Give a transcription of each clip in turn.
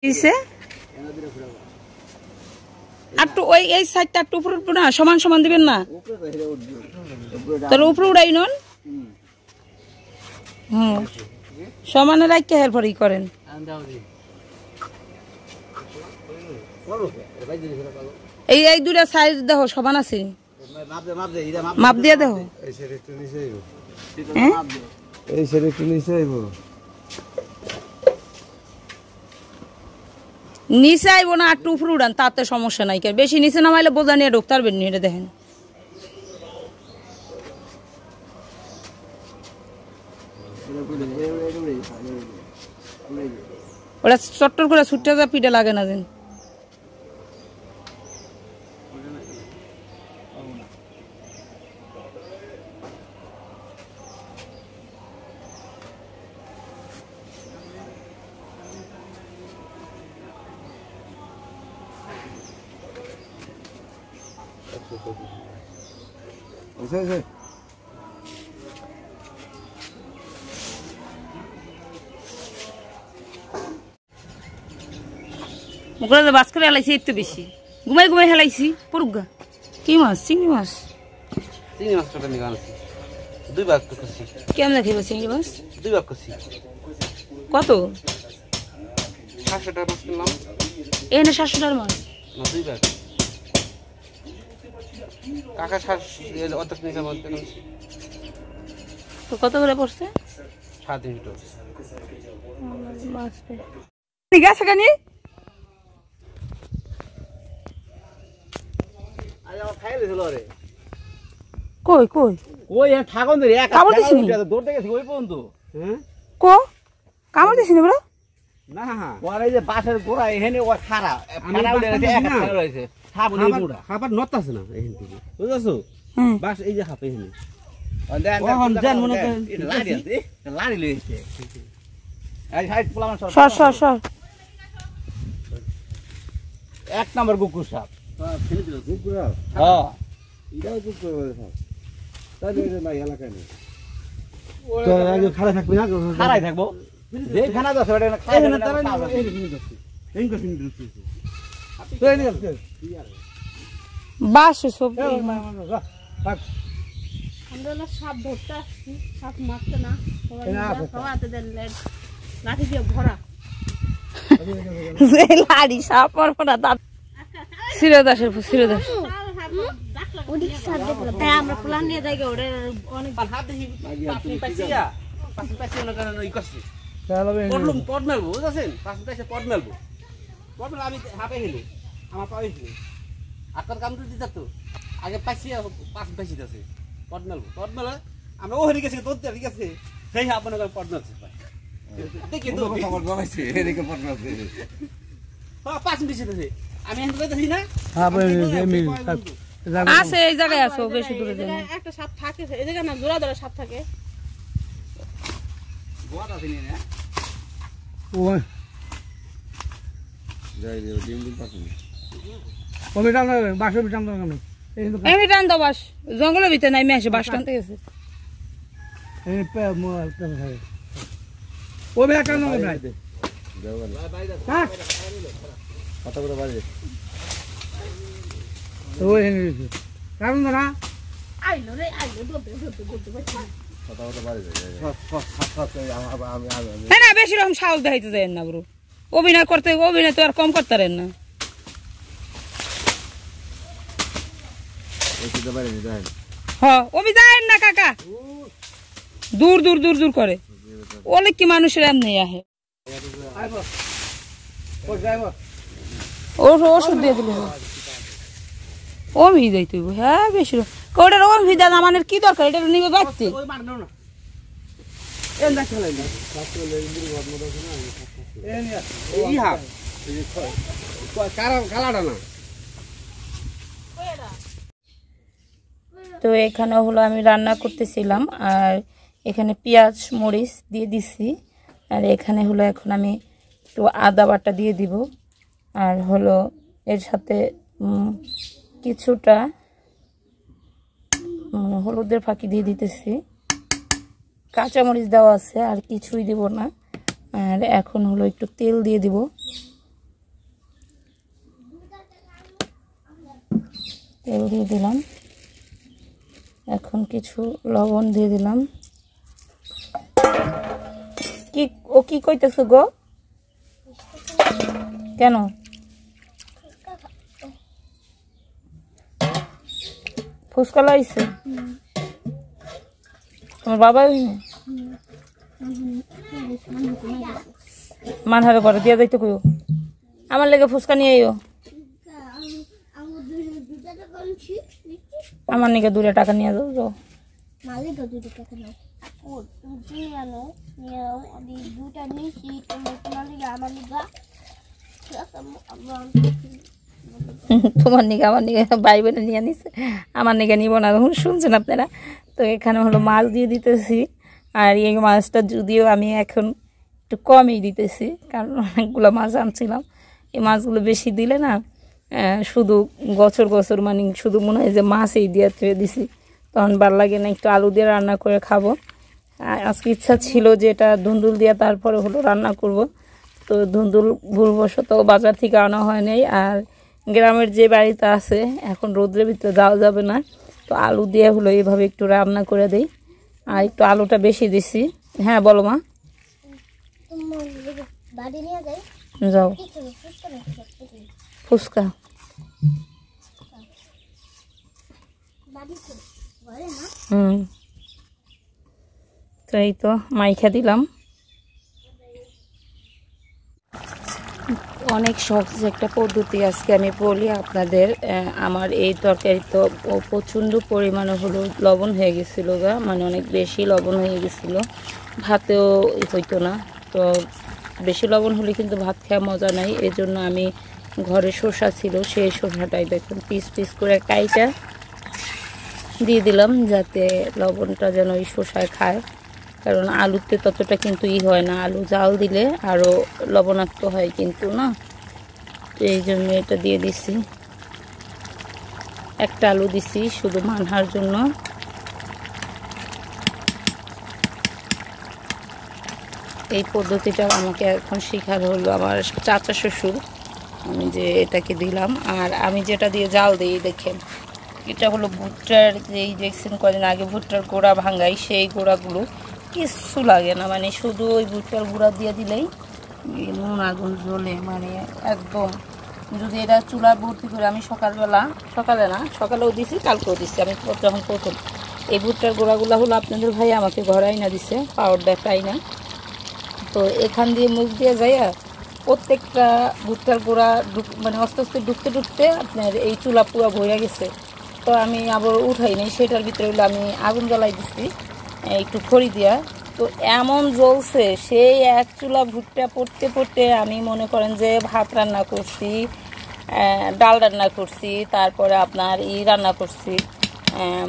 দিছে একটু ওই এই সাইডটা একটু উপরে উঠবো না, সমান সমান দিবেন না, তার উপরে উড়াই নন। সমানে রাখতে এরপরই করেন। এই এই দুটা সাইজ দেখো সমান আছে, মাপ দিয়ে দেখো। নিচে আইব না, একটু উপরে উড়ান, তাতে সমস্যা নাই। বেশি নিচে নামাইলে বোঝা নিয়ে ঢুকতে পারবেন না। এটা দেখেন ওরা চট্টর করে ছুটতে যা পিঠে লাগে না যেন। মুখে বাস করে হেলাইছি একটু বেশি, ঘুমাই ঘুমাই হেলাইছি পুরুগা। কি মাছ? চিংড়ি মাছ। চিংড়ি মাছ কত নিয়ে আনছি? 2 ভাগ করছি। কেমন দেখিব চিংড়ি মাছ? 2 ভাগ করছি। কত? 700 টাকা মাছ কিনলাম। এনে 700 টাকার মাছ না, 2 ভাগ। কাকা 700 অত নিচে বলতে নাছি। তো কত করে পড়ছে? 350 টাকা মাছ পে। ঠিক আছে কানি? আরে আমার খাইলে হলো রে। কই কই কই এ ঠাকুন ধরে এক কামড় দিছিনি? দৌড়তে গেছি ওই পর্যন্ত। হ্যাঁ কো কামড় দিছিনি বড়? না ওর এই যে বাসের গোড়া এখানে ও খাড়া খাড়া উঠে গেছে, এক খাড়া রয়েছে সাবুনি পুরা খাবার নট আছে না এখান থেকে, বুঝছছো? বাস এই যে খাপে এখানে ওহন জান মনে করে এটা লাড়ি আছে, এটা লাড়ি লইছে। এই সাইড পোলামান সর 1 নাম্বার গুকুর সাপ। হ্যাঁ ফেলে দিল গুকুর। হ্যাঁ এটা গুকুর সাপ। তাহলে এটা নাই এলাকায় নেই। তো আগে খাড়া থাকবে না? খাড়াই থাকবো। যে খানা দাও সেটা খাই না, তারা এই ফিনিশ আছে। এই ফিনিশ আছে। তো এই নিয়ে আসছে বাস সব। আমরা সাপ ধরতে আসছি, সাপ মারতে না, সবাই দেন লাঠি দিয়ে ভরা। লাড়ি সাপ মারবো না। শিরদাসের শিরদাস আমরা প্ল্যান নিয়ে যাই ওরে অনেক হাত দেখি পাইছিয়া পাইছি না কারণ ওই করছি পড়লুম পড় মেলবো, বুঝছেন? পাইছে পড় মেলবো, পড় মেল আমি হাপে গেলি আমার পাইছি আকার কাম তো দিতা তো আগে পাইছি পাইছি আছে পড় মেলে আমরা ওহরি গেছি তোর ঠিক আছে, সেই আপনার পড় মেলছে দেখি তো খবর পাইছি এদিকে পড় মেলছে। হ্যাঁ 5 বেশি আছে আমি এখানে কইতাছি না। হ্যাঁ আছে এই জায়গায় আছে, বেশি দূরে যায় না। একটা সাপ থাকে এই জায়গা না, জোড়া ধরে সাপ থাকে। গোয়াটা আছে না ওই যাই রে ডিম পাস না ওই টান বাসের টান দাও কেন? এমনি টান দাও বাস, জঙ্গলের ভিতরে নাই মেশে বাস টানতে গেছে। এই পে মো টান খাই ও বে টান দাও ভাই যাও ভাই হ্যাঁ কত করে বাজে ওই হেনে টান দাও না। আইলো রে আইলো দৌড়তে পারছি না। কত কত বাজে হ্যাঁ না বেশি রকম সাহস দেখাইতে যায় না ব্রো, অভিনয় তো আর কম করতে পারেন না। হ্যাঁ অভিনয় না কাকা, দূর দূর দূর দূর করে অনেক কি মানুষের এমনি আহে। ওষুধ দিয়ে দিলে ওমি যাইতে হইব। হ্যাঁ বেশি ওটার ওম ভিদা নামানের কি দরকার, এটা নিবে বাড়তে। তো এখানে হলো আমি রান্না করতেছিলাম, আর এখানে পেঁয়াজ মরিচ দিয়ে দিছি, আর এখানে হলো এখন আমি একটু আদা বাটা দিয়ে দিব, আর হলো এর সাথে কিছুটা হলুদের ফাঁকি দিয়ে দিতেছি, কাঁচামরিচ দেওয়া আছে, আর কিছুই দিব না। আর এখন হলো একটু তেল দিয়ে দিব, তেল দিয়ে দিলাম, এখন কিছু লবণ দিয়ে দিলাম। কি ও কি কইতেছো গো? কেন? ফুচকা লাইছে তোমার বাবা? মানহারে করে দিয়া যাইতে কইও, আমার লেগে ফুচকা নিয়ে আইও। আমার নিকে 2 টাকা নিয়ে যাও। যাও তোমার নিকে আমার নিকে ভাই বোনে নিয়ে নিছে, আমার নিকে নিব না। শুনছেন আপনারা? তো এখানে হলো মাছ দিয়ে দিতেছি, আর এই মাছটা যদিও আমি এখন একটু কমই দিতেছি, কারণ অনেকগুলো মাছ আনছিলাম। এই মাছগুলো বেশি দিলে না শুধু গছর মানে শুধু মনে হয় যে মাছই দিয়ে ধুয়ে দিছি, তখন ভালো লাগে না। একটু আলু দিয়ে রান্না করে খাবো। আজকে ইচ্ছা ছিল যে এটা ধুন্দুল দিয়ে তারপরে হলো রান্না করব, তো ধুন্দুল ভুলবশত বাজার থেকে আনা হয় নাই। আর গ্রামের যে বাড়িতে আছে এখন রোদ্রের ভিতরে যাওয়া যাবে না, তো আলু দিয়ে হলো এইভাবে একটু রান্না করে দিই। আর একটু আলুটা বেশি দিছি। হ্যাঁ বলো মা। যাও ফুচকা তো এই তো মাইখা দিলাম। অনেক সহজ একটা পদ্ধতি আজকে আমি বলি আপনাদের। আমার এই তরকারি তো প্রচণ্ড পরিমাণে হলো লবণ হয়ে গেছিলো গা, মানে অনেক বেশি লবণ হয়ে গেছিলো, ভাতেও হইতো না। তো বেশি লবণ হলে কিন্তু ভাত খাওয়া মজা নাই। এই জন্য আমি ঘরে শসা ছিল, সেই শসাটাই দেখুন পিস পিস করে কাইটা দিয়ে দিলাম, যাতে লবণটা যেন ওই শসায় খায়। কারণ আলুতে ততটা কিন্তু হয় না, আলু জাল দিলে আরও লবণাক্ত হয় কিন্তু না। তো এই জন্য এটা দিয়ে দিছি। একটা আলু দিছি শুধু মানহার জন্য। এই পদ্ধতিটা আমাকে এখন শেখার হলো আমার চাচা শ্বশুর, আমি যে এটাকে দিলাম। আর আমি যেটা দিয়ে জাল দিই দেখেন, এটা হলো ভুট্টার, যেই দেখছেন কদিন আগে ভুট্টার গোড়া ভাঙাই, সেই গোড়াগুলো কিচ্ছু লাগে না, মানে শুধু ওই ভুট্টার গুঁড়া দিয়ে দিলেই নুন আগুন জ্বলে, মানে একদম। যদি এটা চুলা ভর্তি করে আমি সকালেও দিছি, কালকেও দিছি। আমি যখন প্রথম এই ভুট্টার গোড়াগুলো হলো আপনাদের ভাই আমাকে ঘরে না দিছে, পাওয়ার দেখাই না। তো এখান দিয়ে মুখ দিয়ে যাইয়া প্রত্যেকটা ভুট্টার গোড়া মানে আস্তে আস্তে ঢুকতে আপনার এই চুলা পুরা ভরে গেছে। তো আমি আবার উঠাই নাই, সেটার ভিতরে হলো আমি আগুন জ্বালাই দিচ্ছি একটু খড়ি দিয়া। তো এমন জ্বলছে, সেই এক চুলা ভুট্টা পড়তে আমি মনে করেন যে ভাত রান্না করছি, ডাল রান্না করছি, তারপরে আপনার রান্না করছি,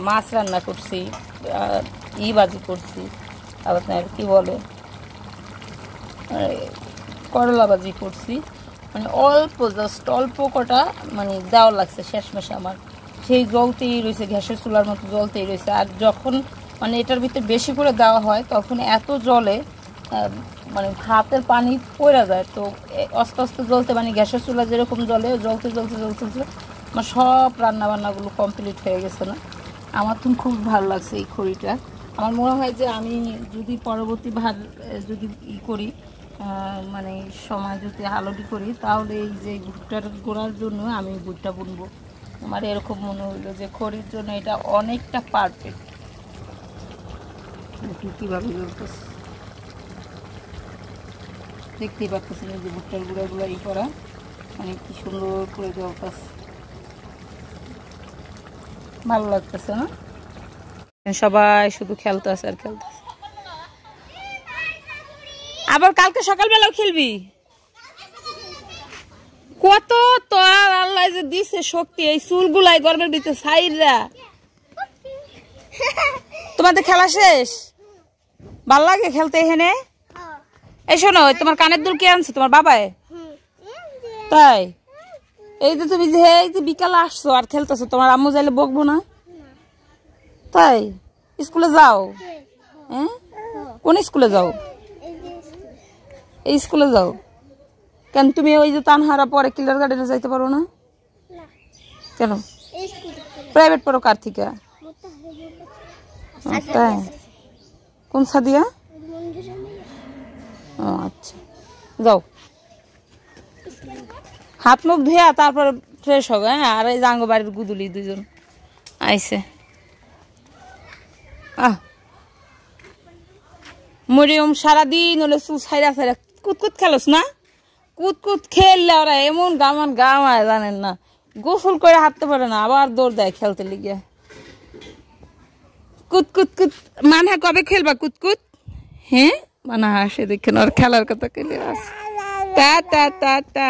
মাছ রান্না করছি, ভাজি করছি, আপনার কি বলে করলা ভাজি করছি। মানে জাস্ট অল্প কটা মানে দেওয়া লাগছে শেষমেশ আমার, সেই জ্বলতেই রয়েছে, গ্যাসের চুলার মতো জ্বলতেই রয়েছে। আর যখন মানে এটার ভিতরে বেশি করে দেওয়া হয় তখন এত জ্বলে, মানে ভাতের পানি পড়ে যায়। তো আস্তে আস্তে জ্বলতে মানে গ্যাসের চুলা যেরকম জ্বলতে আমার সব রান্নাবান্নাগুলো কমপ্লিট হয়ে গেছে না। আমার তো খুব ভালো লাগছে এই খড়িটা। আমার মনে হয় যে আমি যদি পরবর্তী ভাত যদি করি, মানে সময় যদি আলোটি করি, তাহলে এই যে ভুট্টার গোড়ার জন্য আমি ভুট্টা বুনবো। আমার এরকম মনে হইলো যে খড়ির জন্য এটা অনেকটা পারফেক্ট। কীভাবে জ্বলতেছে দেখতেই পাচ্ছেন, এই যে ভুট্টার গুঁড়াগুলো করা মানে কি সুন্দর করে জ্বলতেছে, ভালো লাগতেছে না? সবাই শুধু খেলতেছে আর খেলতেছে। আবার কালকে সকালবেলাও খেলবি? কত তোর আল্লাহ যে দিছে শক্তি, এই চুলগুলাই গরমের ভিতরে সাইরা। তোমাদের খেলা শেষ? ভাল লাগে খেলতে এখানে? এই শোনো, তোমার কানের দুল কে আনছে? তোমার বাবাই? তাই? এই যে তুমি যে এই যে বিকালে আসছো আর খেলতেছো, তোমার আম্মু যাইলে বকবো না? তাই? স্কুলে যাও? হ্যাঁ, কোন স্কুলে যাও? এই স্কুলে যাও কেন? তুমি ওই যে তানহারা পরে কিলার গার্ডেনে যাইতে পারো না কেন? প্রাইভেট পড়ো কার থেকে? তাই কোন সাদিয়া? ও আচ্ছা, যাও হাত মুখ ধুয়া তারপর ফ্রেশ হবে। হ্যাঁ, আর এই জাঙ্গো বাড়ির গুদুলি দুজন আইসে। মরিয়ম সারাদিন হলে চুল ছাইরা ছাইরা কুতকুত খেলোস না? কুতকুত খেললে ওরা এমন গামায় জানেন না, গোসল করে হাঁটতে পারে না, আবার দৌড় দেয় খেলতে লিগে। কুতকুত মানহা কবে খেলবা কুতকুত? হ্যাঁ মানা হাসে দেখেন ওর খেলার কথা খেলে আস। টা টা টা টা।